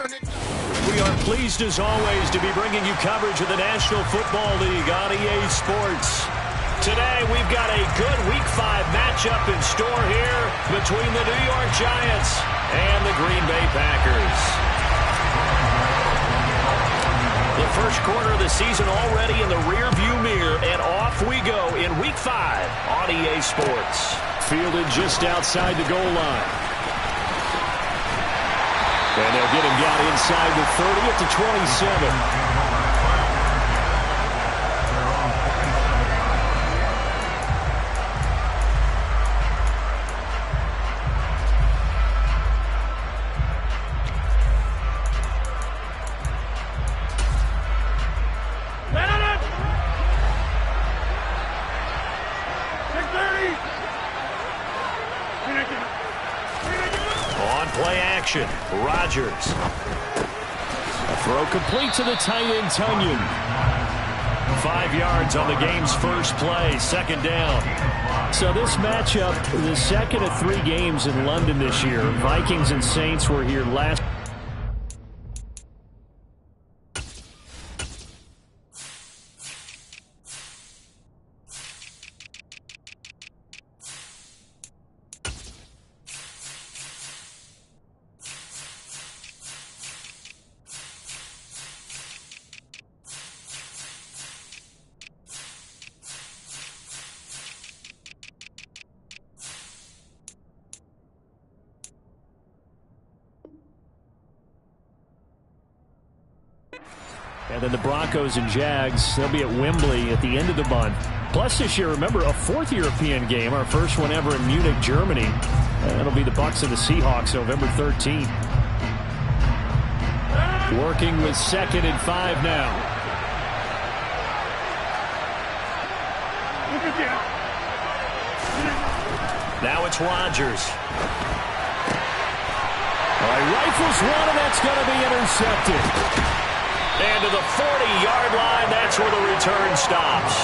We are pleased, as always, to be bringing you coverage of the National Football League on EA Sports. Today, we've got a good Week 5 matchup in store here between the New York Giants and the Green Bay Packers. The first quarter of the season already in the rearview mirror, and off we go in Week 5 on EA Sports. Fielded just outside the goal line. And they'll get him down inside the 30 at the 27. Rodgers. A throw complete to the tight end, Tunyon. 5 yards on the game's first play, second down. So this matchup, the second of 3 games in London this year. Vikings and Saints were here last. And then the Broncos and Jags, they'll be at Wembley at the end of the month. Plus this year, remember, a 4th European game, our first one ever in Munich, Germany. And that'll be the Bucs and the Seahawks November 13th. Working with 2nd and 5 now. Now it's Rodgers. All right, rifles one, and that's going to be intercepted. And to the 40-yard line, that's where the return stops.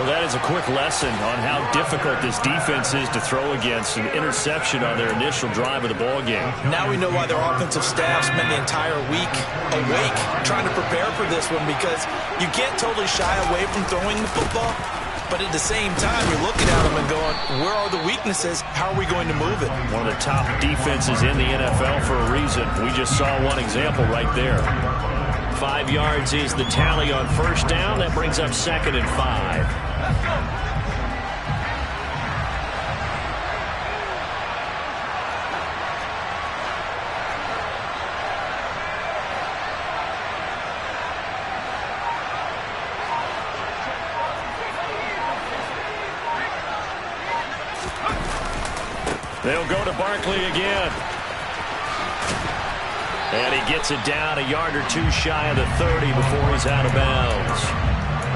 Well, that is a quick lesson on how difficult this defense is to throw against. An interception on their initial drive of the ballgame. Now we know why their offensive staff spent the entire week awake trying to prepare for this one, because you can't totally shy away from throwing the football. But at the same time, you're looking at them and going, where are the weaknesses? How are we going to move it? One of the top defenses in the NFL for a reason. We just saw one example right there. 5 yards is the tally on first down. That brings up 2nd and 5. They'll go to Barkley again. And he gets it down a yard or two shy of the 30 before he's out of bounds.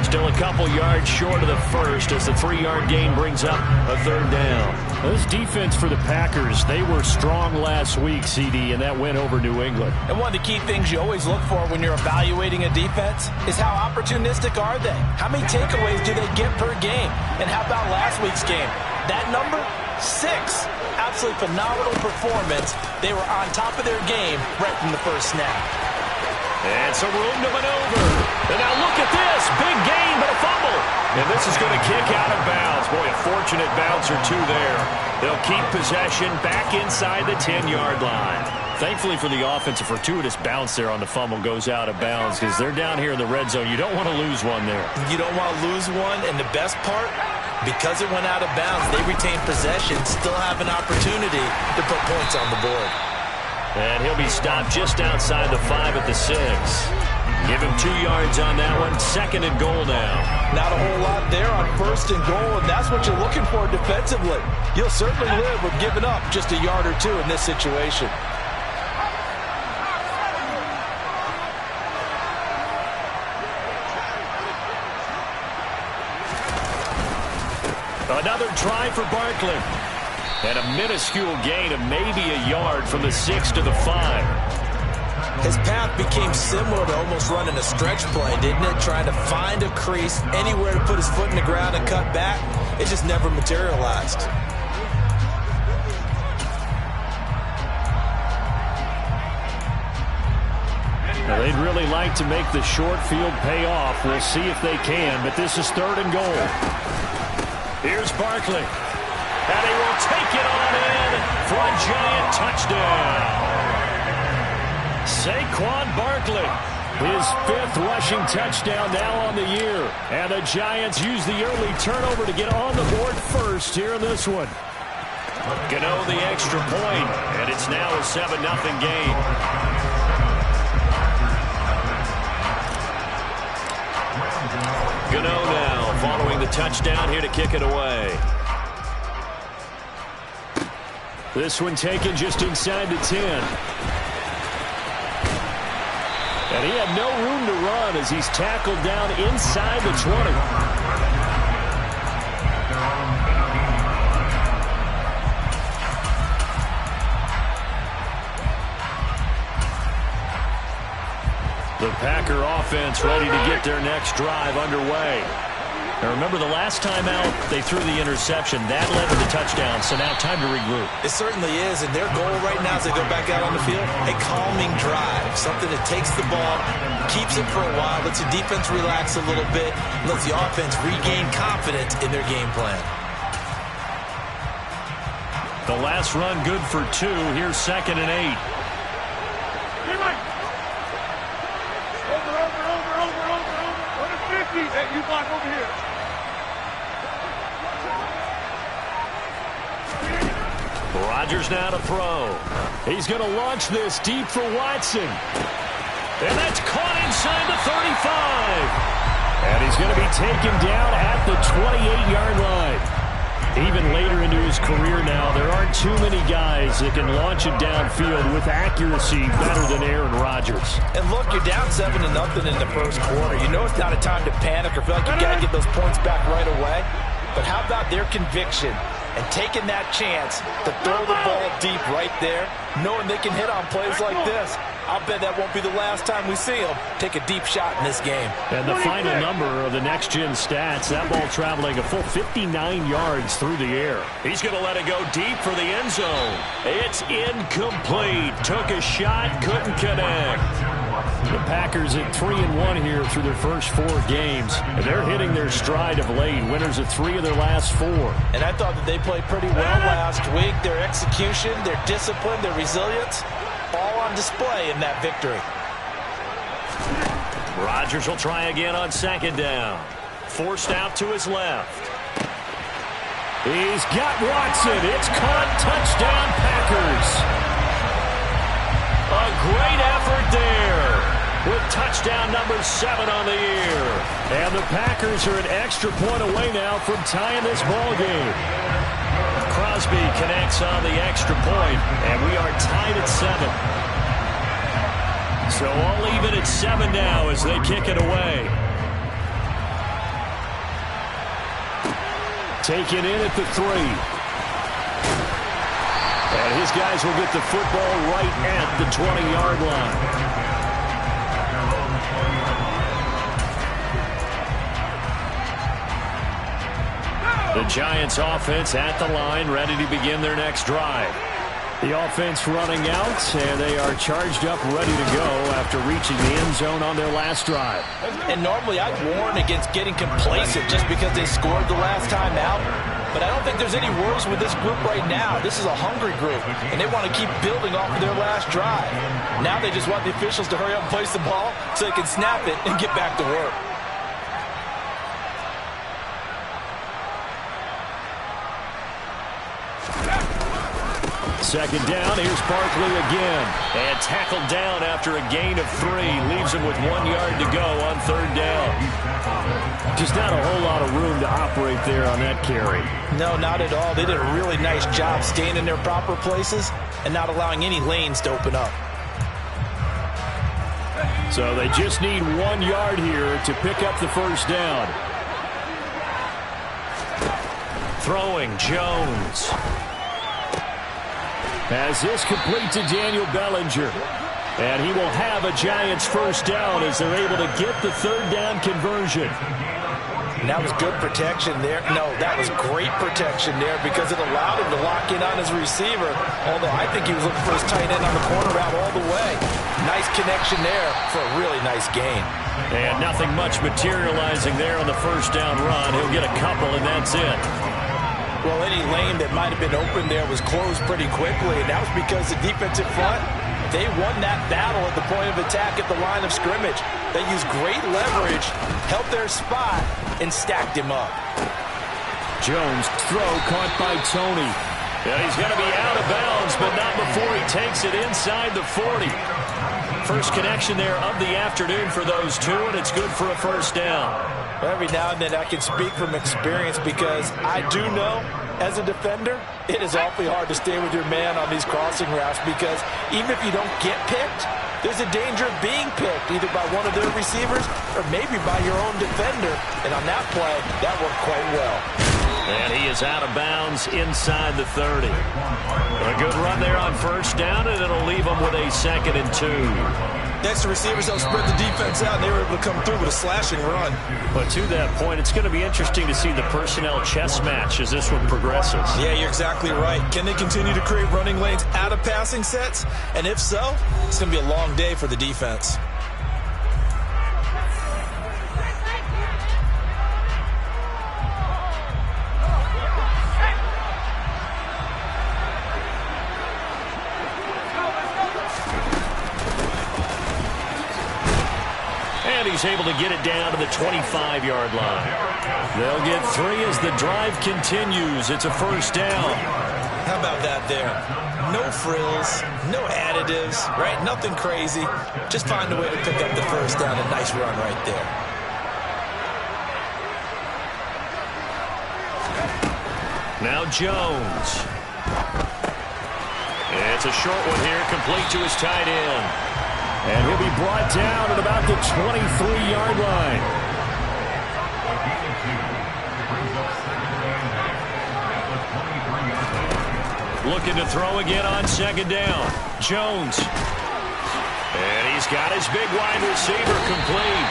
Still a couple yards short of the first as the 3-yard gain brings up a 3rd down. This defense for the Packers, they were strong last week, CD, and that went over New England. And one of the key things you always look for when you're evaluating a defense is how opportunistic are they? How many takeaways do they get per game? And how about last week's game? That number? 6. Absolutely phenomenal performance. They were on top of their game right from the first snap. And some room to maneuver. And now look at this. Big gain, but a fumble. And this is going to kick out of bounds. Boy, a fortunate bounce or two there. They'll keep possession back inside the 10-yard line. Thankfully for the offense, a fortuitous bounce there on the fumble goes out of bounds because they're down here in the red zone. You don't want to lose one there. You don't want to lose one, and the best part, because it went out of bounds, they retain possession, still have an opportunity to put points on the board. And he'll be stopped just outside the 5 at the 6. Give him 2 yards on that one. 2nd and goal now. Not a whole lot there on 1st and goal, and that's what you're looking for defensively. You'll certainly live with giving up just a yard or 2 in this situation. Another try for Barkley. And a minuscule gain of maybe a yard from the 6 to the 5. His path became similar to almost running a stretch play, didn't it? Trying to find a crease, anywhere to put his foot in the ground and cut back. It just never materialized. Now, they'd really like to make the short field pay off. We'll see if they can, but this is 3rd and goal. Here's Barkley. And he will take it on in for a Giant touchdown. Saquon Barkley, his 5th rushing touchdown now on the year. And the Giants use the early turnover to get on the board first here in this one. Gano the extra point, and it's now a 7-0 game. Gano now following the touchdown here to kick it away. This one taken just inside the 10. And he had no room to run as he's tackled down inside the 20. The Packer offense ready to get their next drive underway. Now remember, the last time out, they threw the interception. That led to the touchdown, so now time to regroup. It certainly is, and their goal right now as they go back out on the field, a calming drive, something that takes the ball, keeps it for a while, lets the defense relax a little bit, lets the offense regain confidence in their game plan. The last run good for 2. Here's 2nd and 8. Over 50. Hey, you block over here. Rodgers now to throw. He's going to launch this deep for Watson. And that's caught inside the 35. And he's going to be taken down at the 28-yard line. Even later into his career now, there aren't too many guys that can launch it downfield with accuracy better than Aaron Rodgers. And look, you're down 7-0 in the first quarter. You know it's not a time to panic or feel like you got to get those points back right away. But how about their conviction and taking that chance to throw the ball deep right there, knowing they can hit on plays like this? I'll bet that won't be the last time we see them take a deep shot in this game. And the final number of the next-gen stats, that ball traveling a full 59 yards through the air. He's going to let it go deep for the end zone. It's incomplete. Took a shot, couldn't connect. The Packers at 3-1 here through their first 4 games. And they're hitting their stride of late. Winners of 3 of their last 4. And I thought that they played pretty well last week. Their execution, their discipline, their resilience, all on display in that victory. Rodgers will try again on 2nd down. Forced out to his left. He's got Watson. It's caught. Touchdown, Packers. A great effort there with touchdown number 7 on the year. And the Packers are an extra point away now from tying this ball game. Crosby connects on the extra point, and we are tied at 7. So all even at 7 now as they kick it away. Taken in at the 3. And his guys will get the football right at the 20-yard line. The Giants offense at the line, ready to begin their next drive. The offense running out, and they are charged up, ready to go after reaching the end zone on their last drive. And normally I'd warn against getting complacent just because they scored the last time out. But I don't think there's any worries with this group right now. This is a hungry group, and they want to keep building off of their last drive. Now they just want the officials to hurry up and place the ball so they can snap it and get back to work. Second down, here's Barkley again. And tackled down after a gain of 3. Leaves him with 1 yard to go on 3rd down. Just not a whole lot of room to operate there on that carry. No, not at all. They did a really nice job staying in their proper places and not allowing any lanes to open up. So they just need 1 yard here to pick up the first down. Throwing, Jones. As this complete to Daniel Bellinger. And he will have a Giants first down as they're able to get the 3rd down conversion. And that was good protection there. No, that was great protection there because it allowed him to lock in on his receiver. Although I think he was looking for his tight end on the corner route all the way. Nice connection there for a really nice gain. And nothing much materializing there on the first down run. He'll get a couple, and that's it. Well, any lane that might have been open there was closed pretty quickly, and that was because the defensive front, they won that battle at the point of attack at the line of scrimmage. They used great leverage, held their spot, and stacked him up. Jones, throw caught by Tony. And he's going to be out of bounds, but not before he takes it inside the 40. First connection there of the afternoon for those two, and it's good for a first down. Every now and then I can speak from experience because I do know, as a defender, it is awfully hard to stay with your man on these crossing routes because even if you don't get picked, there's a danger of being picked either by one of their receivers or maybe by your own defender. And on that play, that worked quite well. And he is out of bounds inside the 30. A good run there on first down, and it'll leave him with a 2nd and 2. Next, the receivers help spread the defense out, and they were able to come through with a slashing run. But to that point, it's going to be interesting to see the personnel chess match as this one progresses. Yeah, you're exactly right. Can they continue to create running lanes out of passing sets? And if so, it's going to be a long day for the defense. He's able to get it down to the 25-yard line. They'll get 3 as the drive continues. It's a first down. How about that there? No frills, no additives, right? Nothing crazy. Just find a way to pick up the first down. A nice run right there. Now Jones. It's a short one here, complete to his tight end. And he'll be brought down at about the 23-yard line. Looking to throw again on second down. Jones. And he's got his big wide receiver complete.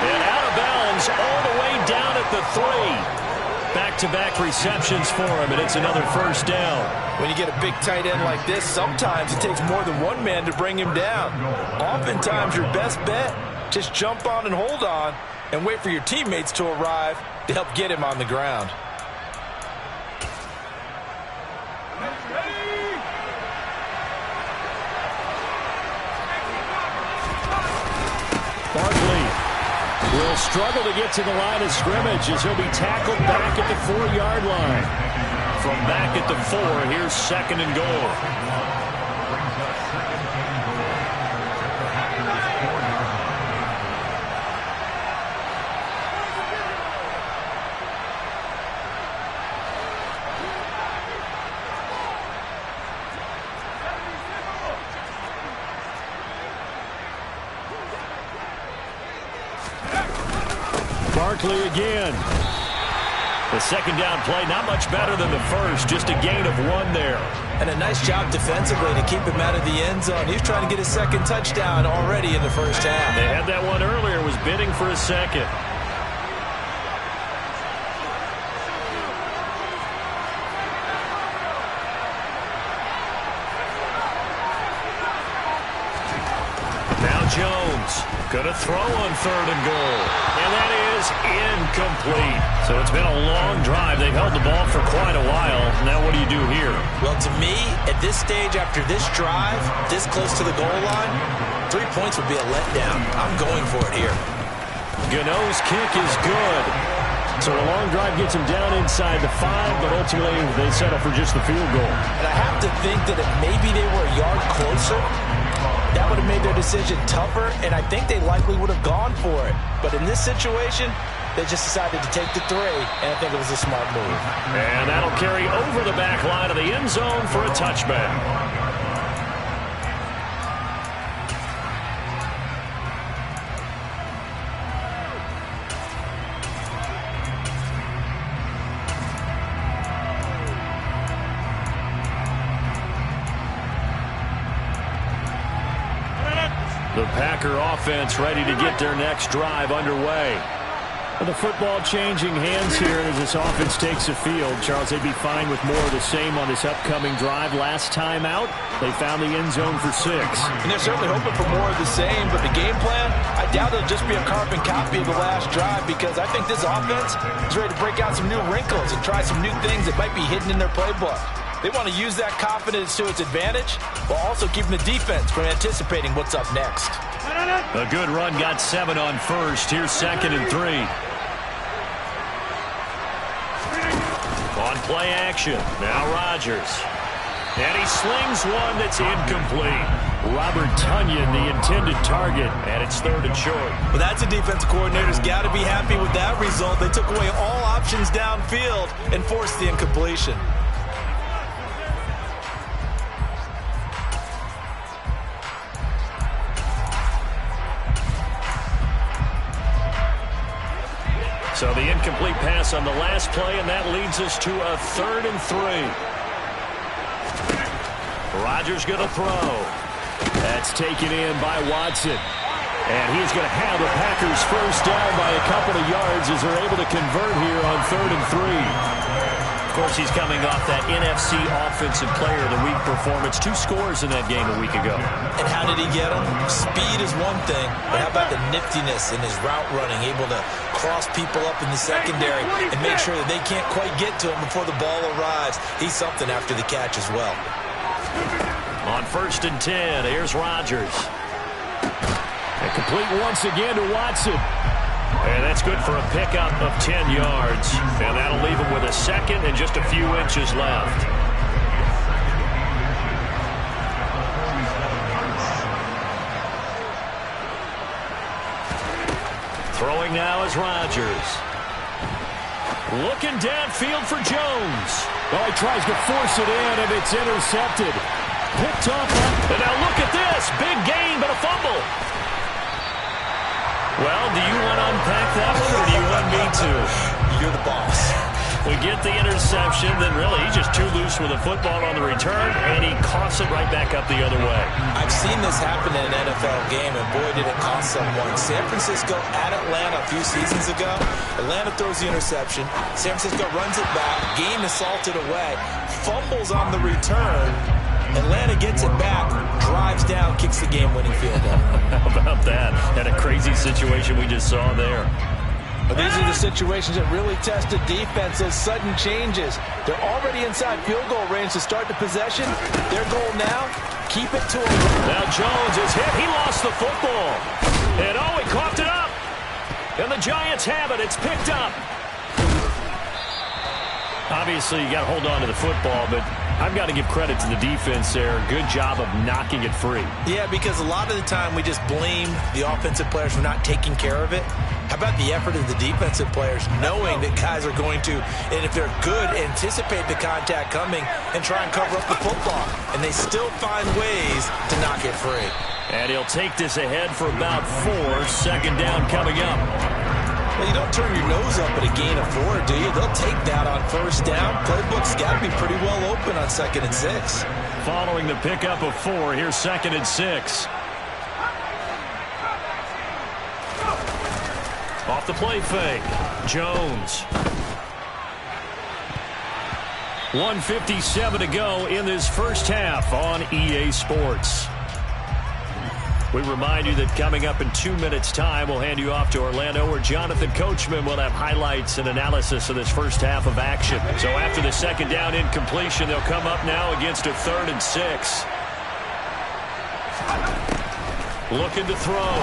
And out of bounds all the way down at the 3. Back-to-back receptions for him, and it's another first down. When you get a big tight end like this, sometimes it takes more than one man to bring him down. Oftentimes, your best bet, just jump on and hold on and wait for your teammates to arrive to help get him on the ground. Barkley will struggle to get to the line of scrimmage as he'll be tackled back at the 4-yard line. From back at the 4, here's 2nd and goal. Barkley again. The second down play, not much better than the first, just a gain of 1 there. And a nice job defensively to keep him out of the end zone. He's trying to get his second touchdown already in the first half. They had that one earlier, was bidding for a second. Now Jones going to throw on 3rd and goal. And that is incomplete. So it's been a long drive. They've held the ball for quite a while. Now what do you do here? Well, to me, at this stage after this drive, this close to the goal line, 3 points would be a letdown. I'm going for it here. Gano's kick is good. So a long drive gets him down inside the 5, but ultimately they settle for just the field goal. And I have to think that if maybe they were a yard closer, that would have made their decision tougher, and I think they likely would have gone for it. But in this situation, they just decided to take the 3, and I think it was a smart move. And that'll carry over the back line of the end zone for a touchback. The Packer offense ready to get their next drive underway. The football changing hands here as this offense takes the field. Charles, they'd be fine with more of the same on this upcoming drive. Last time out, they found the end zone for 6. And they're certainly hoping for more of the same, but the game plan, I doubt it'll just be a carbon copy of the last drive, because I think this offense is ready to break out some new wrinkles and try some new things that might be hidden in their playbook. They want to use that confidence to its advantage while also keeping the defense from anticipating what's up next. A good run got 7 on first. Here's 2nd and 3. On play action, now Rodgers. And he slings one that's incomplete. Robert Tonyan, the intended target, and it's 3rd and short. Well, that's a defensive coordinator's got to be happy with that result. They took away all options downfield and forced the incompletion. So the incomplete pass on the last play, and that leads us to a 3rd and 3. Rodgers going to throw. That's taken in by Watson. And he's going to have the Packers first down by a couple of yards as they're able to convert here on 3rd and 3. Of course, he's coming off that NFC Offensive Player of the Week performance. 2 scores in that game a week ago. And how did he get them? Speed is one thing, but how about the niftiness in his route running, able to cross people up in the secondary and make sure that they can't quite get to him before the ball arrives. He's something after the catch as well. On 1st and 10, here's Rodgers. And complete once again to Watson. And that's good for a pickup of 10 yards. And that'll leave him with a 2nd and just a few inches left. Throwing now is Rodgers. Looking downfield for Jones. Oh, he tries to force it in, and it's intercepted. Picked off. And now look at this. Big gain, but a fumble. Well, do you want to unpack that one, or do you want me to? You're the boss. We get the interception, then really he's just too loose with the football on the return, and he coughs it right back up the other way. I've seen this happen in an NFL game, and boy, did it cost someone. San Francisco at Atlanta a few seasons ago. Atlanta throws the interception. San Francisco runs it back. Game is salted away. Fumbles on the return. Atlanta gets it back, drives down, kicks the game-winning field goal. How about that? And a crazy situation we just saw there. But these are the situations that really test a defense, those sudden changes. They're already inside field goal range to start the possession. Their goal now, keep it to a run. Now Jones is hit. He lost the football. And oh, he coughed it up. And the Giants have it. It's picked up. Obviously, you got to hold on to the football, but I've got to give credit to the defense there. Good job of knocking it free. Yeah, because a lot of the time we just blame the offensive players for not taking care of it. How about the effort of the defensive players, knowing that guys are going to, and if they're good, anticipate the contact coming and try and cover up the football. And they still find ways to knock it free. And he'll take this ahead for about 4. 2nd down coming up. Well, you don't turn your nose up at a gain of 4, do you? They'll take that on 1st down. Playbook's got to be pretty well open on 2nd and 6. Following the pickup of 4, here's 2nd and 6. Off the play fake. Jones. 1:57 to go in this first half on EA Sports. We remind you that coming up in 2 minutes' time, we'll hand you off to Orlando, where Jonathan Coachman will have highlights and analysis of this first half of action. So after the 2nd down incompletion, they'll come up now against a 3rd and 6. Looking to throw.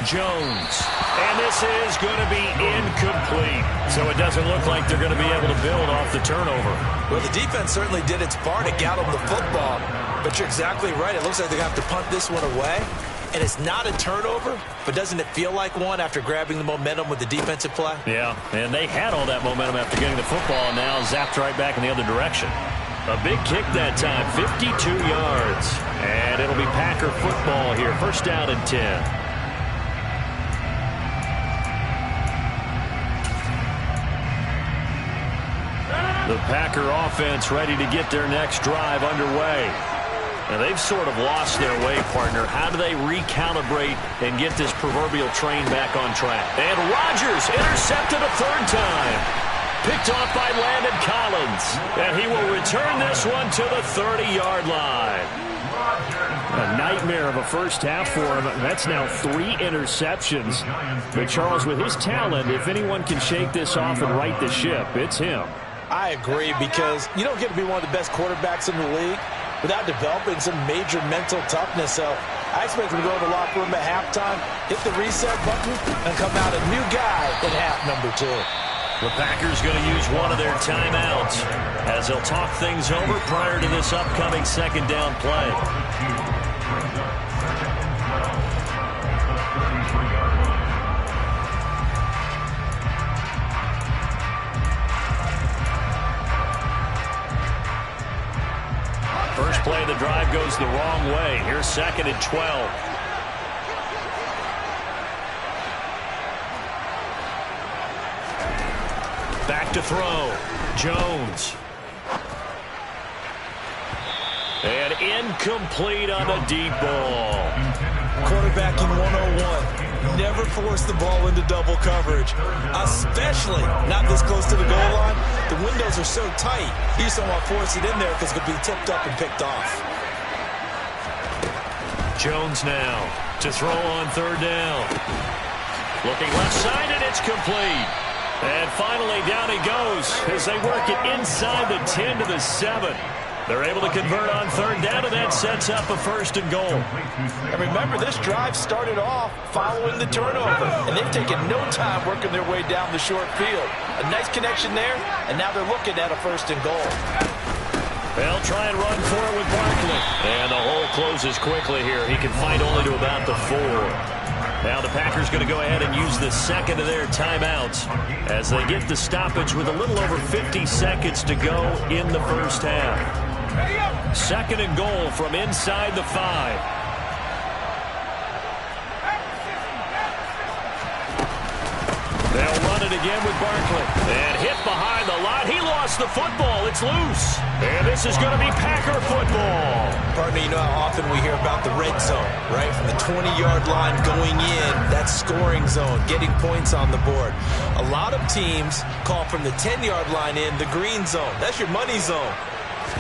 Jones. And this is going to be incomplete. So it doesn't look like they're going to be able to build off the turnover. Well, the defense certainly did its part to get them the football. But you're exactly right. It looks like they're going to have to punt this one away. And it's not a turnover, but doesn't it feel like one after grabbing the momentum with the defensive play? Yeah, and they had all that momentum after getting the football, and now zapped right back in the other direction. A big kick that time, 52 yards. And it'll be Packer football here. 1st down and 10. The Packer offense ready to get their next drive underway. Now they've sort of lost their way, partner. How do they recalibrate and get this proverbial train back on track? And Rodgers intercepted a third time. Picked off by Landon Collins. And he will return this one to the 30-yard line. A nightmare of a first half for him. That's now 3 interceptions. But Charles, with his talent, if anyone can shake this off and right the ship, it's him. I agree, because you don't get to be one of the best quarterbacks in the league without developing some major mental toughness. So I expect him to go to the locker room at halftime, hit the reset button, and come out a new guy in half number 2. The Packers going to use one of their timeouts as they'll talk things over prior to this upcoming second down play. First play of the drive goes the wrong way. Here's 2nd and 12. Back to throw. Jones. And incomplete on the deep ball. Quarterbacking 101. Never force the ball into double coverage, especially not this close to the goal line. The windows are so tight, you just don't want to force it in there because it could be tipped up and picked off. Jones now to throw on 3rd down. Looking left side, and it's complete. And finally, down he goes as they work it inside the 10 to the 7. They're able to convert on 3rd down, and that sets up a 1st and goal. And remember, this drive started off following the turnover, and they've taken no time working their way down the short field. A nice connection there, and now they're looking at a 1st and goal. They'll try and run for it with Barkley. And the hole closes quickly here. He can find only to about the 4. Now the Packers going to go ahead and use the 2nd of their timeouts as they get the stoppage with a little over 50 seconds to go in the first half. 2nd and goal from inside the 5. They'll run it again with Barkley. And hit behind the line. He lost the football. It's loose. And this is going to be Packer football. Partner, you know how often we hear about the red zone, right? From the 20-yard line going in, that's scoring zone, getting points on the board. A lot of teams call from the 10-yard line in the green zone. That's your money zone.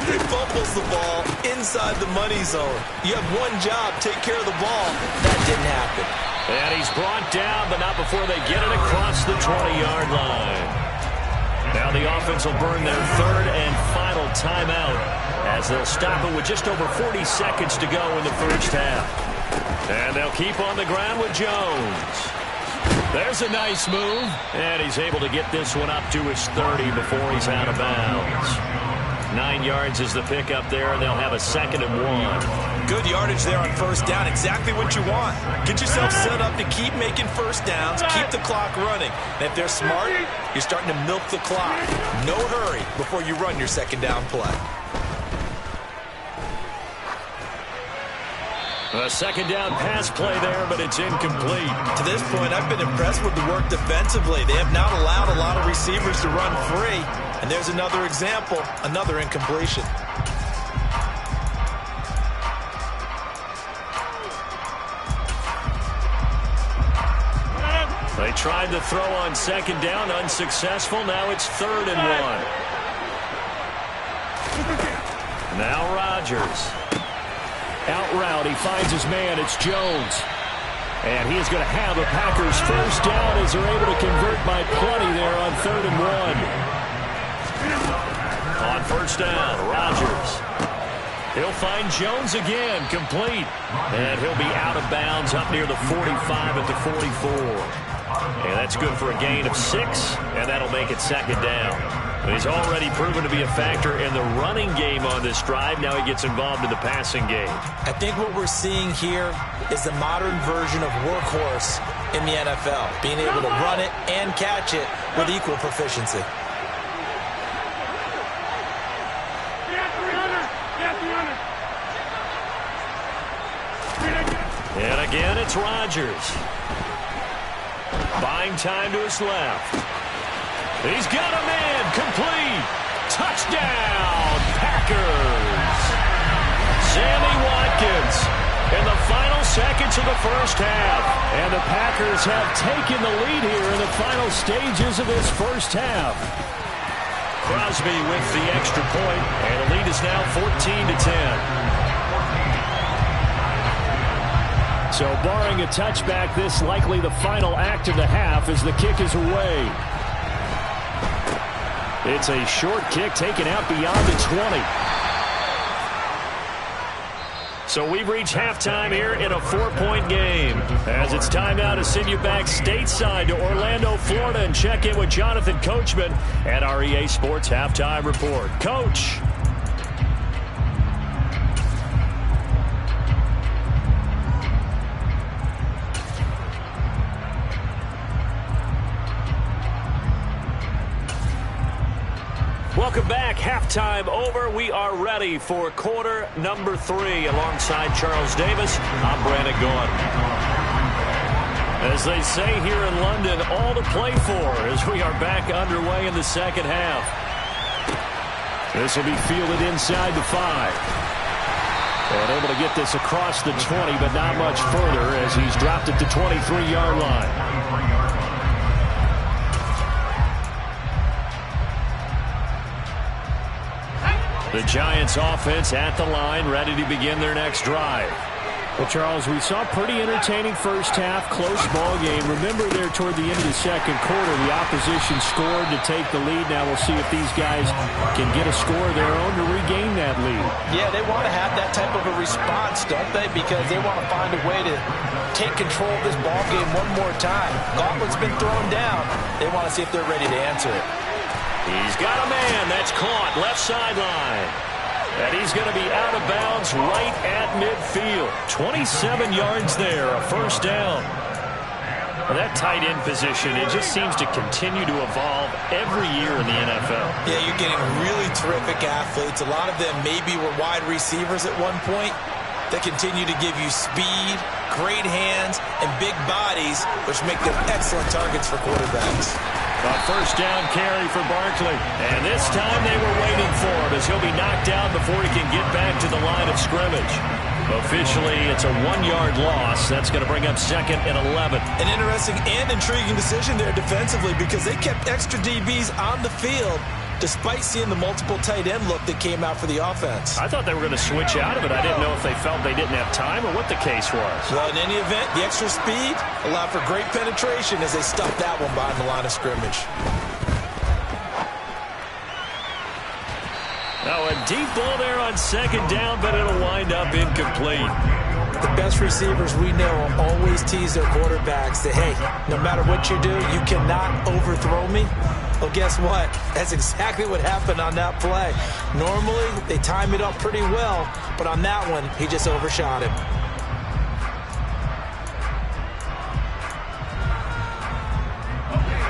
He fumbles the ball inside the money zone. You have one job, take care of the ball. That didn't happen. And he's brought down, but not before they get it across the 20-yard line. Now the offense will burn their 3rd and final timeout as they'll stop it with just over 40 seconds to go in the first half. And they'll keep on the ground with Jones. There's a nice move, and he's able to get this one up to his 30 before he's out of bounds. 9 yards is the pickup there, and they'll have a 2nd and 1. Good yardage there on 1st down. Exactly what you want. Get yourself set up to keep making 1st downs, keep the clock running. And if they're smart, you're starting to milk the clock. No hurry before you run your 2nd down play. A 2nd down pass play there, but it's incomplete. To this point, I've been impressed with the work defensively. They have not allowed a lot of receivers to run free. And there's another example, another incompletion. They tried to throw on 2nd down, unsuccessful. Now it's 3rd and 1. Now Rodgers. Out route, he finds his man. It's Jones. And he is going to have the Packers 1st down as they're able to convert by plenty there on 3rd and 1. On 1st down, Rodgers. He'll find Jones again, complete. And he'll be out of bounds up near the 45 at the 44. And that's good for a gain of 6, and that'll make it 2nd down. But he's already proven to be a factor in the running game on this drive. Now he gets involved in the passing game. I think what we're seeing here is the modern version of workhorse in the NFL, being able to run it and catch it with equal proficiency. And again, it's Rodgers. Buying time to his left. He's got a man, complete. Touchdown, Packers. Sammy Watkins in the final seconds of the first half. And the Packers have taken the lead here in the final stages of this first half. Crosby with the extra point, and the lead is now 14-10. So barring a touchback, this likely the final act of the half as the kick is away. It's a short kick taken out beyond the 20. So we've reached halftime here in a 4-point game. As it's time now to send you back stateside to Orlando, Florida, and check in with Jonathan Coachman at our EA Sports Halftime Report. Coach. Welcome back. Halftime over. We are ready for quarter number 3. Alongside Charles Davis, I'm Brandon Gaudin. As they say here in London, all to play for as we are back underway in the second half. This will be fielded inside the 5. And able to get this across the 20, but not much further as he's dropped it to 23-yard line. The Giants offense at the line, ready to begin their next drive. Well, Charles, we saw a pretty entertaining first half, close ball game. Remember there toward the end of the second quarter, the opposition scored to take the lead. Now we'll see if these guys can get a score of their own to regain that lead. Yeah, they want to have that type of a response, don't they? Because they want to find a way to take control of this ball game one more time. Gauntlet's been thrown down. They want to see if they're ready to answer it. He's got a man. That's caught. Left sideline. And he's going to be out of bounds right at midfield. 27 yards there. A first down. Well, that tight end position, it just seems to continue to evolve every year in the NFL. Yeah, you're getting really terrific athletes. A lot of them maybe were wide receivers at one point. They continue to give you speed, great hands, and big bodies, which make them excellent targets for quarterbacks. A first down carry for Barkley. And this time they were waiting for him as he'll be knocked down before he can get back to the line of scrimmage. Officially, it's a 1-yard loss. That's going to bring up 2nd and 11. An interesting and intriguing decision there defensively because they kept extra DBs on the field despite seeing the multiple tight end look that came out for the offense. I thought they were going to switch out of it. I didn't know if they felt they didn't have time or what the case was. Well, in any event, the extra speed allowed for great penetration as they stuffed that one behind the line of scrimmage. Now a deep ball there on 2nd down, but it'll wind up incomplete. The best receivers we know always tease their quarterbacks that, hey, no matter what you do, you cannot overthrow me. Well, guess what? That's exactly what happened on that play. Normally, they time it up pretty well, but on that one, he just overshot him.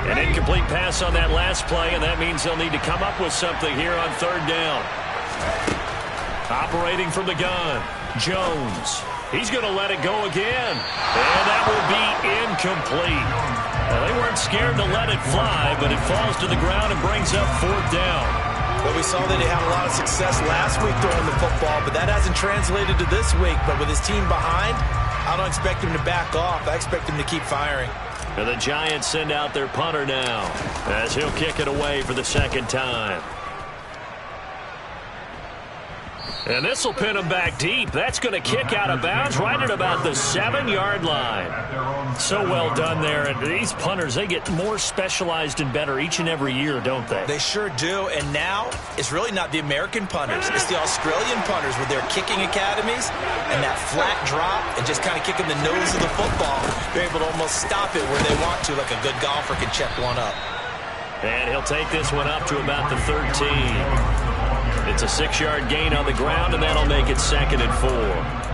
An incomplete pass on that last play, and that means they'll need to come up with something here on 3rd down. Operating from the gun, Jones. He's going to let it go again, and that will be incomplete. Well, they weren't scared to let it fly, but it falls to the ground and brings up 4th down. Well, we saw that he had a lot of success last week throwing the football, but that hasn't translated to this week. But with his team behind, I don't expect him to back off. I expect him to keep firing. And the Giants send out their punter now as he'll kick it away for the 2nd time. And this will pin him back deep. That's going to kick out of bounds right at about the 7-yard line. So well done there. And these punters, they get more specialized and better each and every year, don't they? They sure do. And now it's really not the American punters. It's the Australian punters with their kicking academies and that flat drop and just kind of kicking the nose of the football. They're able to almost stop it where they want to, like a good golfer can check one up. And he'll take this one up to about the 13. It's a 6-yard gain on the ground, and that'll make it 2nd and 4.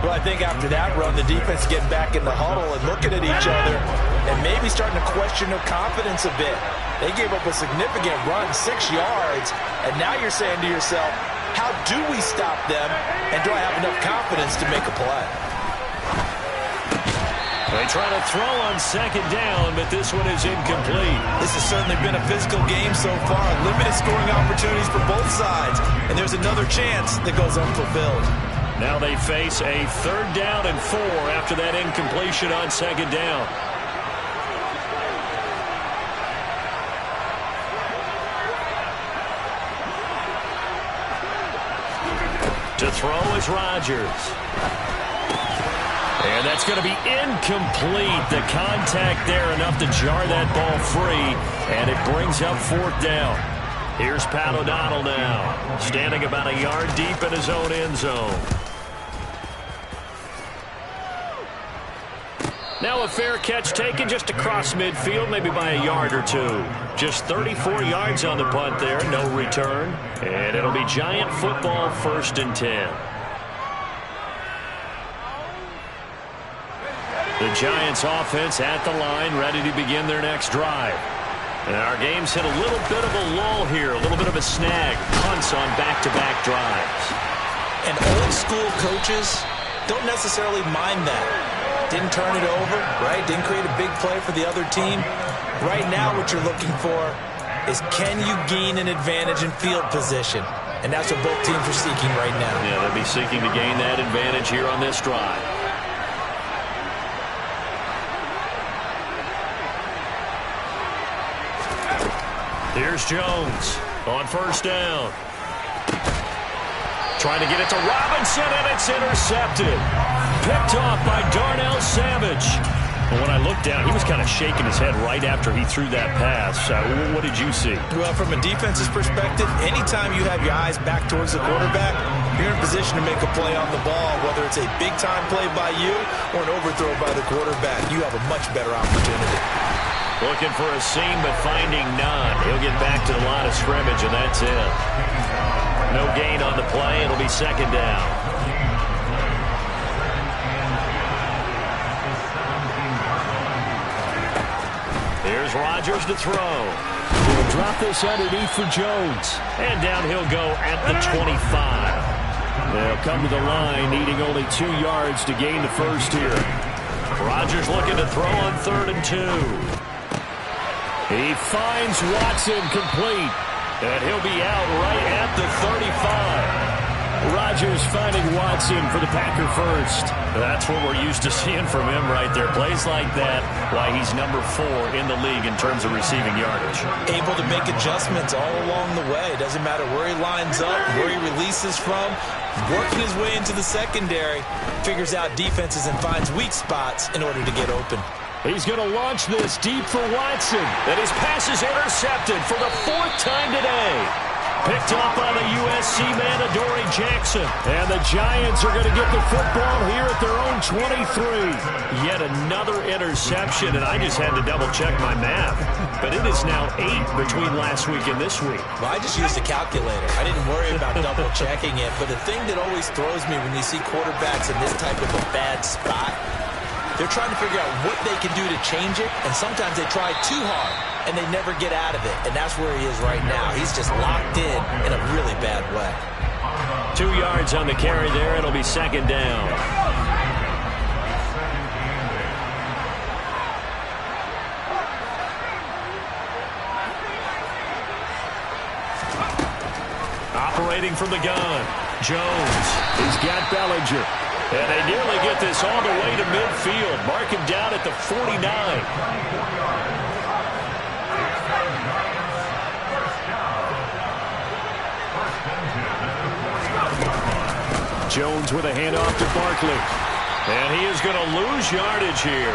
Well, I think after that run, the defense getting back in the huddle and looking at each other and maybe starting to question their confidence a bit. They gave up a significant run, 6 yards, and now you're saying to yourself, how do we stop them, and do I have enough confidence to make a play? They try to throw on 2nd down, but this one is incomplete. This has certainly been a physical game so far. Limited scoring opportunities for both sides. And there's another chance that goes unfulfilled. Now they face a 3rd down and 4 after that incompletion on 2nd down. To throw is Rodgers. And that's going to be incomplete. The contact there enough to jar that ball free, and it brings up 4th down. Here's Pat O'Donnell now, standing about a yard deep in his own end zone. Now a fair catch taken just across midfield, maybe by a yard or two. Just 34 yards on the punt there, no return. And it'll be Giant football, 1st and 10. The Giants offense at the line, ready to begin their next drive. And our game's hit a little bit of a lull here, a little bit of a snag. Punts on back-to-back drives. And old school coaches don't necessarily mind that. Didn't turn it over, right? Didn't create a big play for the other team. Right now what you're looking for is, can you gain an advantage in field position? And that's what both teams are seeking right now. Yeah, they'll be seeking to gain that advantage here on this drive. Here's Jones on 1st down. Trying to get it to Robinson, and it's intercepted. Picked off by Darnell Savage. And when I looked down, he was kind of shaking his head right after he threw that pass. What did you see? Well, from a defense's perspective, anytime you have your eyes back towards the quarterback, you're in position to make a play on the ball, whether it's a big-time play by you or an overthrow by the quarterback. You have a much better opportunity. Looking for a seam, but finding none. He'll get back to the line of scrimmage, and that's it. No gain on the play. It'll be 2nd down. Here's Rodgers to throw. He'll drop this underneath for Jones. And down he'll go at the 25. They'll come to the line, needing only 2 yards to gain the first here. Rodgers looking to throw on 3rd and 2. He finds Watson complete, and he'll be out right at the 35. Rodgers finding Watson for the Packer first. That's what we're used to seeing from him right there. Plays like that, why he's number 4 in the league in terms of receiving yardage. Able to make adjustments all along the way. Doesn't matter where he lines up, where he releases from. Working his way into the secondary, figures out defenses and finds weak spots in order to get open. He's going to launch this deep for Watson. And his pass is intercepted for the 4th time today. Picked up on the USC man, Adoree Jackson. And the Giants are going to get the football here at their own 23. Yet another interception, and I just had to double-check my math. But it is now 8 between last week and this week. Well, I just used a calculator. I didn't worry about double-checking it. But the thing that always throws me when you see quarterbacks in this type of a bad spot, they're trying to figure out what they can do to change it, and sometimes they try too hard, and they never get out of it, and that's where he is right now. He's just locked in a really bad way. 2 yards on the carry there. It'll be 2nd down. Operating from the gun, Jones. He's got Bellinger. And they nearly get this all the way to midfield. Mark him down at the 49. Jones with a handoff to Barkley. And he is going to lose yardage here.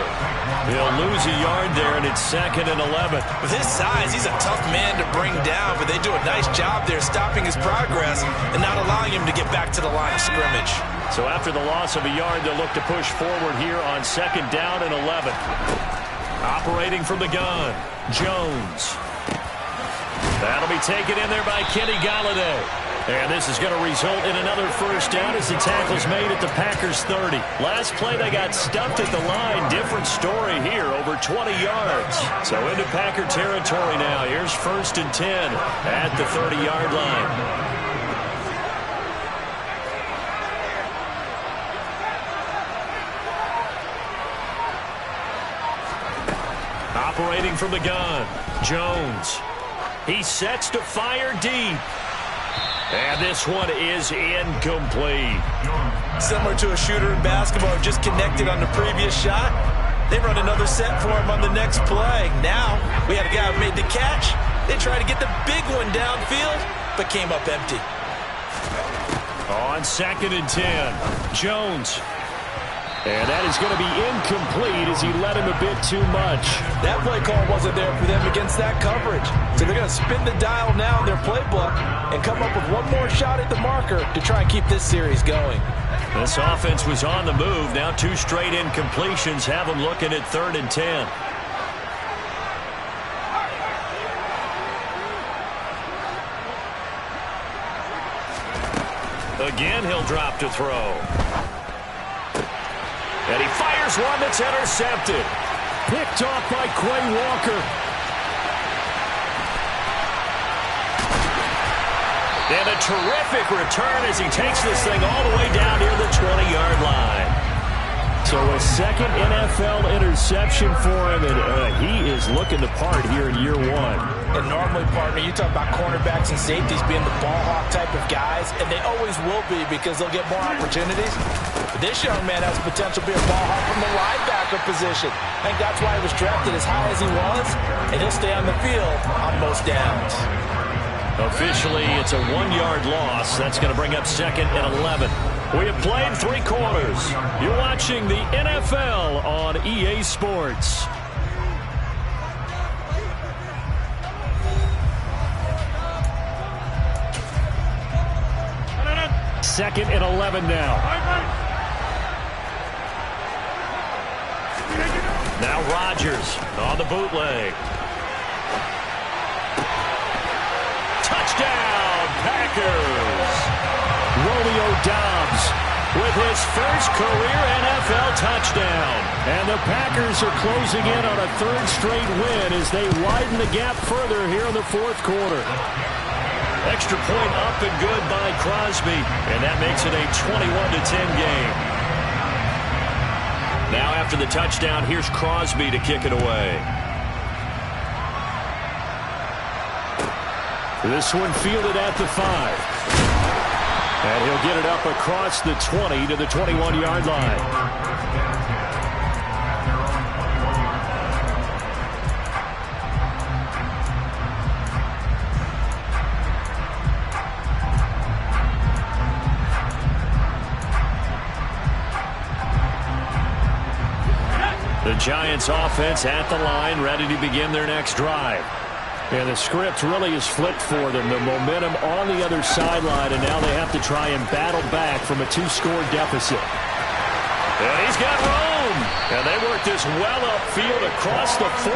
He'll lose a yard there, and it's 2nd and 11. With his size, he's a tough man to bring down, but they do a nice job there stopping his progress and not allowing him to get back to the line of scrimmage. So after the loss of a yard, they'll look to push forward here on 2nd down and 11. Operating from the gun, Jones. That'll be taken in there by Kenny Golladay. And this is going to result in another first down as the tackle's made at the Packers' 30. Last play, they got stuffed at the line. Different story here, over 20 yards. So into Packer territory now. Here's 1st and 10 at the 30-yard line. Operating from the gun, Jones. He sets to fire deep. And this one is incomplete. Similar to a shooter in basketball who just connected on the previous shot. They run another set for him on the next play. Now, we had a guy who made the catch. They tried to get the big one downfield, but came up empty. On 2nd and 10, Jones. And that is going to be incomplete as he led him a bit too much. That play call wasn't there for them against that coverage. So they're going to spin the dial now in their playbook and come up with one more shot at the marker to try and keep this series going. This offense was on the move. Now 2 straight incompletions have them looking at 3rd and 10. Again, he'll drop to throw. And he fires one that's intercepted. Picked off by Quay Walker. And a terrific return as he takes this thing all the way down near the 20-yard line. So a second NFL interception for him, and he is looking the part here in year 1. And normally, partner, you talk about cornerbacks and safeties being the ball hawk type of guys, and they always will be because they'll get more opportunities. But this young man has potential to be a ball hawk from the linebacker position. I think that's why he was drafted as high as he was, and he'll stay on the field on most downs. Officially, it's a 1-yard loss. That's going to bring up 2nd and 11. We have played 3 quarters. You're watching the NFL on EA Sports. 2nd and 11 now. Now Rodgers on the bootleg. Touchdown, Packers. Romeo Doubs with his first career NFL touchdown. And the Packers are closing in on a 3rd straight win as they widen the gap further here in the 4th quarter. Extra point up and good by Crosby, and that makes it a 21-10 game. Now after the touchdown, here's Crosby to kick it away. This one fielded at the 5. And he'll get it up across the 20 to the 21-yard line. The Giants offense at the line, ready to begin their next drive. And the script really is flipped for them. The momentum on the other sideline, and now they have to try and battle back from a 2-score deficit. And he's got room. And they work this well upfield across the 45.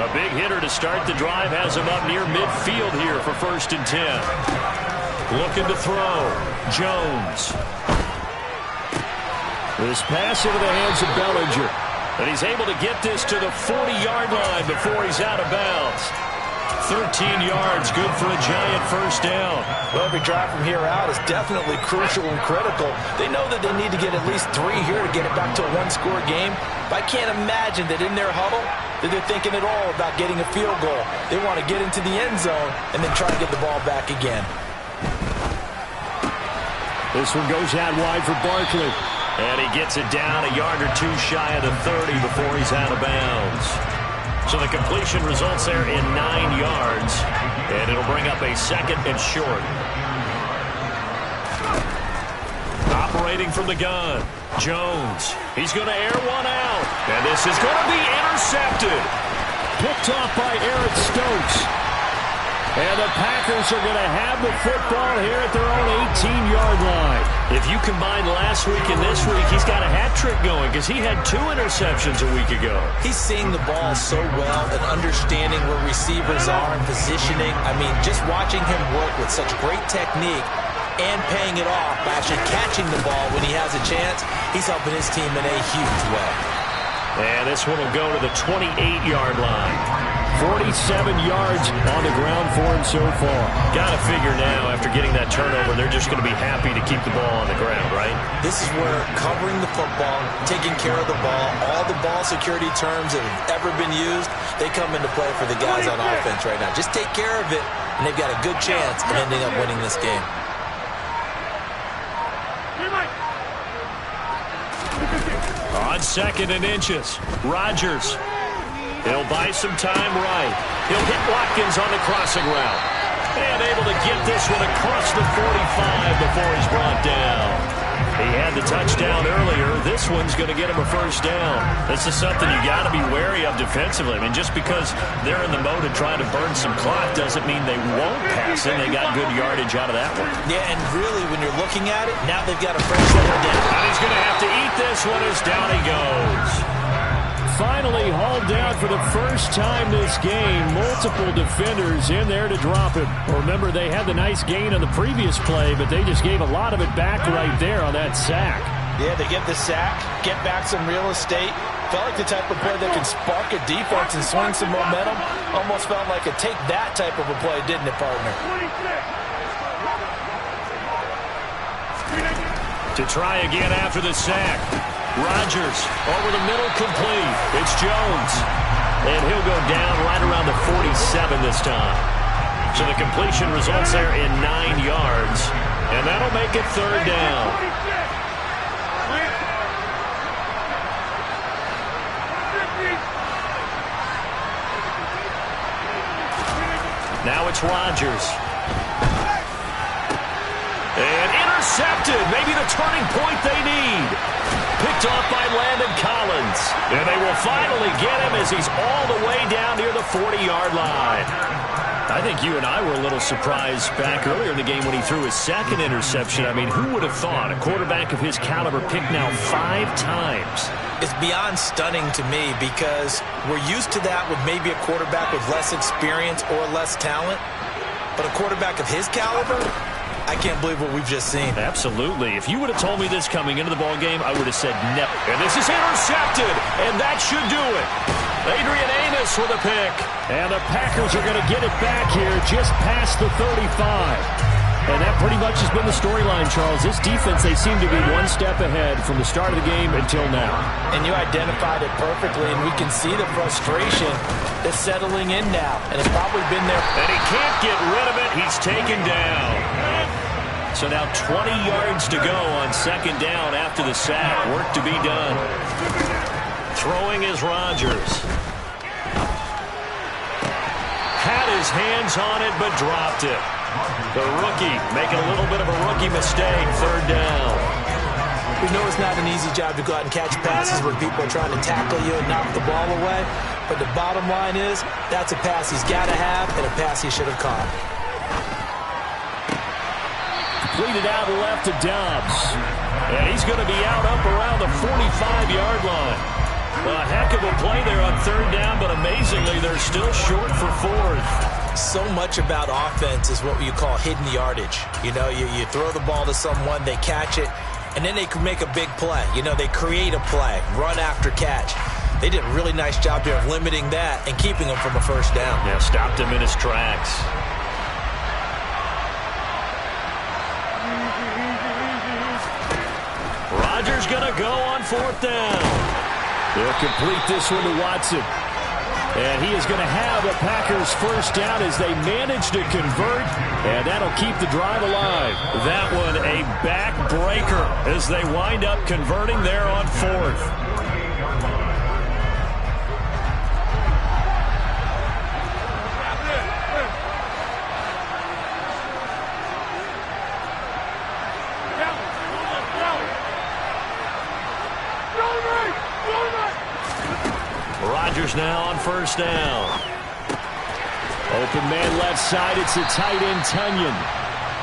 A big hitter to start the drive has him up near midfield here for 1st and 10. Looking to throw. Jones. This pass into the hands of Bellinger. And he's able to get this to the 40-yard line before he's out of bounds. 13 yards, good for a Giant first down. Well, every drive from here out is definitely crucial and critical. They know that they need to get at least 3 here to get it back to a 1-score game. But I can't imagine that in their huddle that they're thinking at all about getting a field goal. They want to get into the end zone and then try to get the ball back again. This one goes out wide for Barkley. And he gets it down a yard or 2 shy of the 30 before he's out of bounds. So the completion results there in 9 yards. And it'll bring up a 2nd and short. Operating from the gun, Jones. He's going to air one out. And this is going to be intercepted. Picked off by Eric Stokes. And the Packers are going to have the football here at their own 18-yard line. If you combine last week and this week, he's got a hat trick going because he had 2 interceptions a week ago. He's seeing the ball so well and understanding where receivers are and positioning. I mean, just watching him work with such great technique and paying it off by actually catching the ball when he has a chance, he's helping his team in a huge way. And this one will go to the 28-yard line. 47 yards on the ground for him so far. Got to figure now, after getting that turnover, they're just going to be happy to keep the ball on the ground, right? This is where covering the football, taking care of the ball, all the ball security terms that have ever been used, they come into play for the guys on offense right now. Just take care of it, and they've got a good chance of ending up winning this game. On 2nd and inches, Rodgers. He'll buy some time right. He'll hit Watkins on the crossing route. And able to get this one across the 45 before he's brought down. He had the touchdown earlier. This one's going to get him a first down. This is something you got to be wary of defensively. I mean, just because they're in the mode of trying to burn some clock doesn't mean they won't pass it. They got good yardage out of that one. Yeah, and really, when you're looking at it, now they've got a fresh runner down. And he's going to have to eat this one as down he goes. Finally hauled down for the first time this game. Multiple defenders in there to drop him. Remember, they had the nice gain on the previous play, but they just gave a lot of it back right there on that sack. Yeah, they get the sack, get back some real estate. Felt like the type of play that can spark a defense and swing some momentum. Almost felt like a take that type of a play, didn't it, partner? To try again after the sack. Rodgers over the middle, complete. It's Jones. And he'll go down right around the 47 this time. So the completion results there in 9 yards. And that'll make it 3rd down. Now it's Rodgers. And intercepted. Maybe the turning point they need. Picked off by Landon Collins. And they will finally get him as he's all the way down near the 40-yard line. I think you and I were a little surprised back earlier in the game when he threw his 2nd interception. I mean, who would have thought a quarterback of his caliber picked now 5 times? It's beyond stunning to me because we're used to that with maybe a quarterback with less experience or less talent. But a quarterback of his caliber, I can't believe what we've just seen. Absolutely. If you would have told me this coming into the ball game, I would have said never. And this is intercepted, and that should do it. Adrian Amos with a pick. And the Packers are going to get it back here just past the 35. And that pretty much has been the storyline, Charles. This defense, they seem to be one step ahead from the start of the game until now. And you identified it perfectly, and we can see the frustration that's settling in now. And it's probably been there. And he can't get rid of it. He's taken down. So now 20 yards to go on 2nd down after the sack. Work to be done. Throwing is Rodgers. Had his hands on it, but dropped it. The rookie making a little bit of a rookie mistake. 3rd down. We know it's not an easy job to go out and catch passes where people are trying to tackle you and knock the ball away. But the bottom line is, that's a pass he's got to have and a pass he should have caught. Completed out left to Dobbs. And he's going to be out up around the 45-yard line. A heck of a play there on 3rd down, but amazingly, they're still short for 4th. So much about offense is what you call hidden yardage. You know, you throw the ball to someone, they catch it, and then they can make a big play. You know, they create a play, run after catch. They did a really nice job there of limiting that and keeping him from a 1st down. Yeah, stopped him in his tracks. Rodgers going to go on 4th down. They'll complete this one to Watson. And he is going to have a Packers 1st down as they manage to convert, and that'll keep the drive alive. That one a backbreaker as they wind up converting there on 4th. Rodgers now on 1st down. Open man left side. It's a tight end, Tunyon.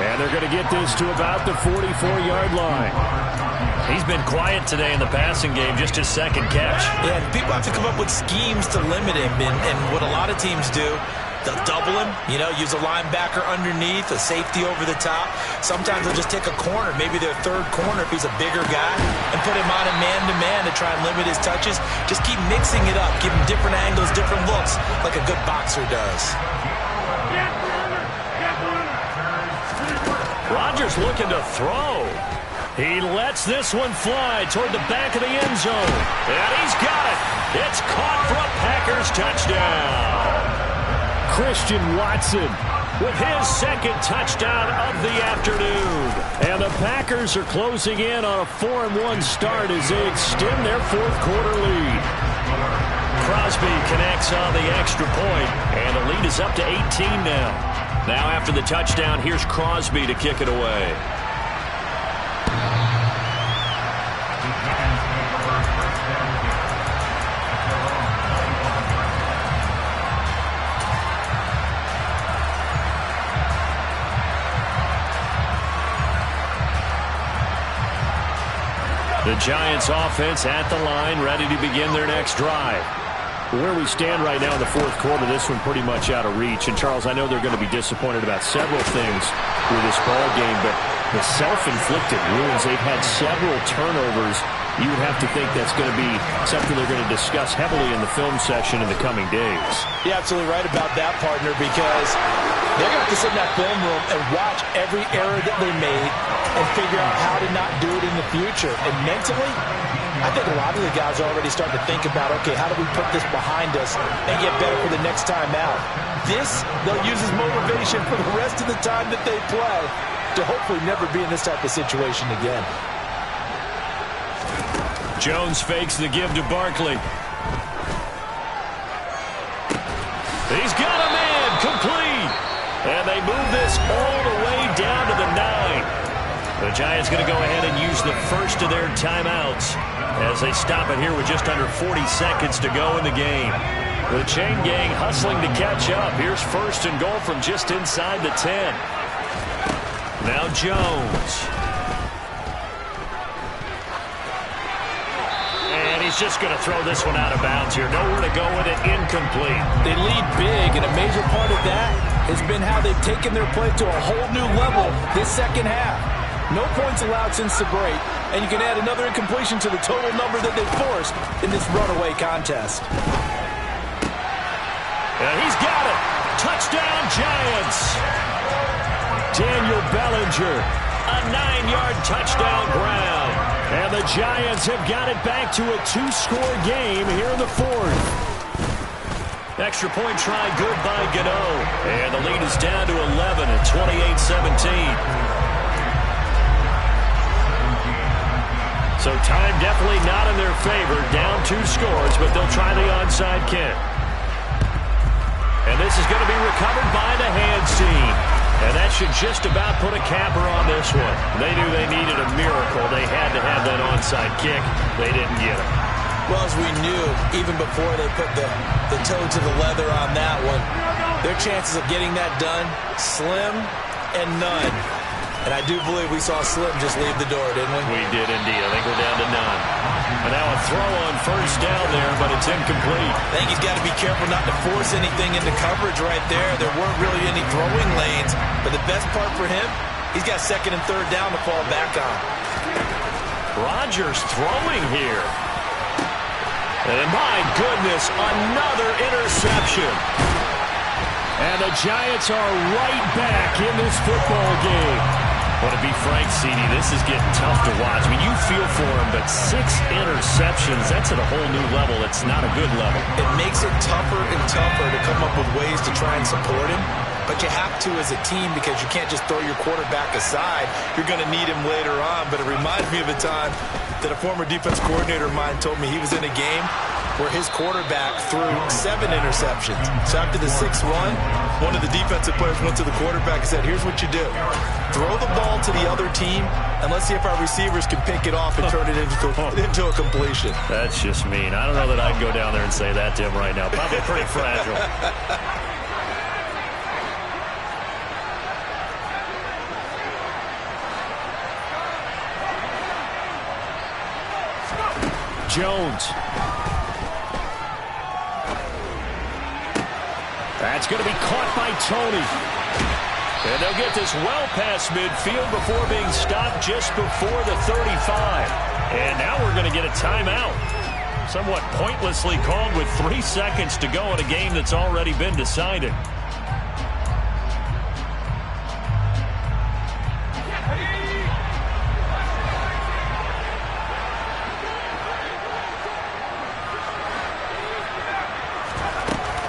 And they're going to get this to about the 44-yard line. He's been quiet today in the passing game, just his 2nd catch. Yeah, people have to come up with schemes to limit him. And what a lot of teams do, they'll double him, you know, use a linebacker underneath, a safety over the top. Sometimes they'll just take a corner, maybe their 3rd corner if he's a bigger guy, and put him on a man-to-man to try and limit his touches. Just keep mixing it up, give him different angles, different looks, like a good boxer does. Rodgers looking to throw. He lets this one fly toward the back of the end zone. And he's got it. It's caught for a Packers touchdown. Christian Watson with his second touchdown of the afternoon. And the Packers are closing in on a 4-1 start as they extend their fourth quarter lead. Crosby connects on the extra point, and the lead is up to 18 now. Now after the touchdown, here's Crosby to kick it away. The Giants offense at the line, ready to begin their next drive. Where we stand right now in the fourth quarter, this one pretty much out of reach. And, Charles, I know they're going to be disappointed about several things with this ball game, but the self-inflicted wounds, they've had several turnovers. You would have to think that's going to be something they're going to discuss heavily in the film session in the coming days. You're absolutely right about that, partner, because they're going to have to sit in that film room and watch every error that they made and figure out how to not do it in the future. And mentally, I think a lot of the guys are already starting to think about, okay, how do we put this behind us and get better for the next time out? This, they'll use as motivation for the rest of the time that they play to hopefully never be in this type of situation again. Jones fakes the give to Barkley. He's got a man, complete. And they move this all the way down to the 9. The Giants going to go ahead and use the first of their timeouts as they stop it here with just under 40 seconds to go in the game. The chain gang hustling to catch up. Here's first and goal from just inside the 10. Now Jones. He's just going to throw this one out of bounds here. Nowhere to go with it. Incomplete. They lead big, and a major part of that has been how they've taken their play to a whole new level this second half. No points allowed since the break, and you can add another incompletion to the total number that they've forced in this runaway contest. And he's got it. Touchdown, Giants. Daniel Bellinger. A 9-yard touchdown ground. And the Giants have got it back to a 2-score game here in the fourth. Extra point try good by Gano. And the lead is down to 11 at 28-17. So time definitely not in their favor. Down 2 scores, but they'll try the onside kick. And this is going to be recovered by the hands team. And that should just about put a capper on this one. They knew they needed a miracle. They had to have that onside kick. They didn't get it. Well, as we knew, even before they put the toe to the leather on that one, their chances of getting that done, slim and none. And I do believe we saw Slim just leave the door, didn't we? We did indeed. I think we're down to none. And now a throw on first down there, but it's incomplete. I think he's got to be careful not to force anything into coverage right there. There weren't really any throwing lanes, but the best part for him, he's got second and third down to fall back on. Rodgers throwing here. And my goodness, another interception. And the Giants are right back in this football game. Well, to be frank, CD, this is getting tough to watch. I mean, you feel for him, but 6 interceptions, that's at a whole new level. It's not a good level. It makes it tougher and tougher to come up with ways to try and support him. But you have to as a team because you can't just throw your quarterback aside. You're going to need him later on. But it reminds me of a time that a former defense coordinator of mine told me he was in a game where his quarterback threw 7 interceptions. So after the 6th run, one of the defensive players went to the quarterback and said, here's what you do. Throw the ball to the other team, and let's see if our receivers can pick it off and turn it into a completion. That's just mean. I don't know that I'd go down there and say that to him right now. Probably pretty fragile. Jones. That's going to be caught by Tony. And they'll get this well past midfield before being stopped just before the 35. And now we're going to get a timeout. Somewhat pointlessly called with 3 seconds to go in a game that's already been decided.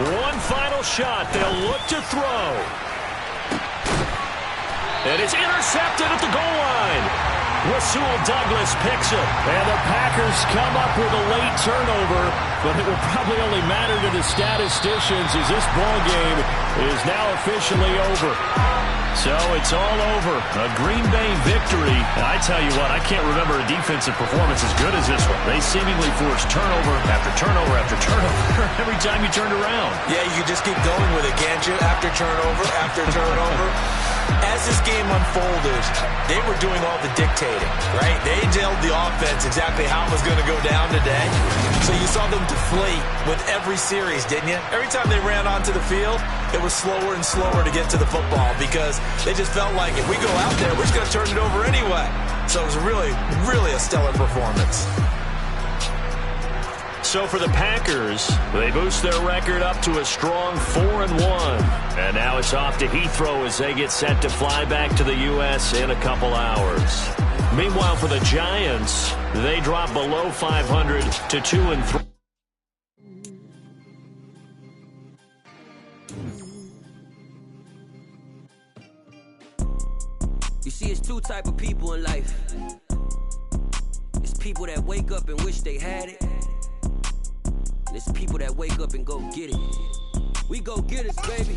One final shot. They'll look to throw. And it's intercepted at the goal line. Rasul Douglas picks it. And the Packers come up with a late turnover, but it will probably only matter to the statisticians as this ball game is now officially over. So it's all over. A Green Bay victory. And I tell you what, I can't remember a defensive performance as good as this one. They seemingly forced turnover after turnover after turnover every time you turned around. Yeah, you just keep going with it, can't you? After turnover. As this game unfolded, they were doing all the dictating, right? They told the offense exactly how it was going to go down today. So you saw them deflate with every series, didn't you? Every time they ran onto the field, it was slower and slower to get to the football because they just felt like if we go out there, we're just going to turn it over anyway. So it was really, really a stellar performance. So for the Packers, they boost their record up to a strong 4-1. And now it's off to Heathrow as they get set to fly back to the U.S. in a couple hours. Meanwhile, for the Giants, they drop below 500 to 2-3. You see, it's two type of people in life. It's people that wake up and wish they had it. It's people that wake up and go get it. We go get it, baby.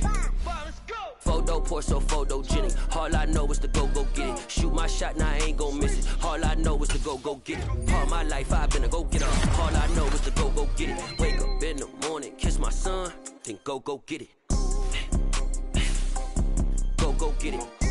Photo poor, so photogenic. All I know is to go get it. Shoot my shot, now I ain't gon' miss it. All I know is to go get it. All my life I've been a go-getter. All I know is to go get it. Wake up in the morning, kiss my son, then go get it. Go get it.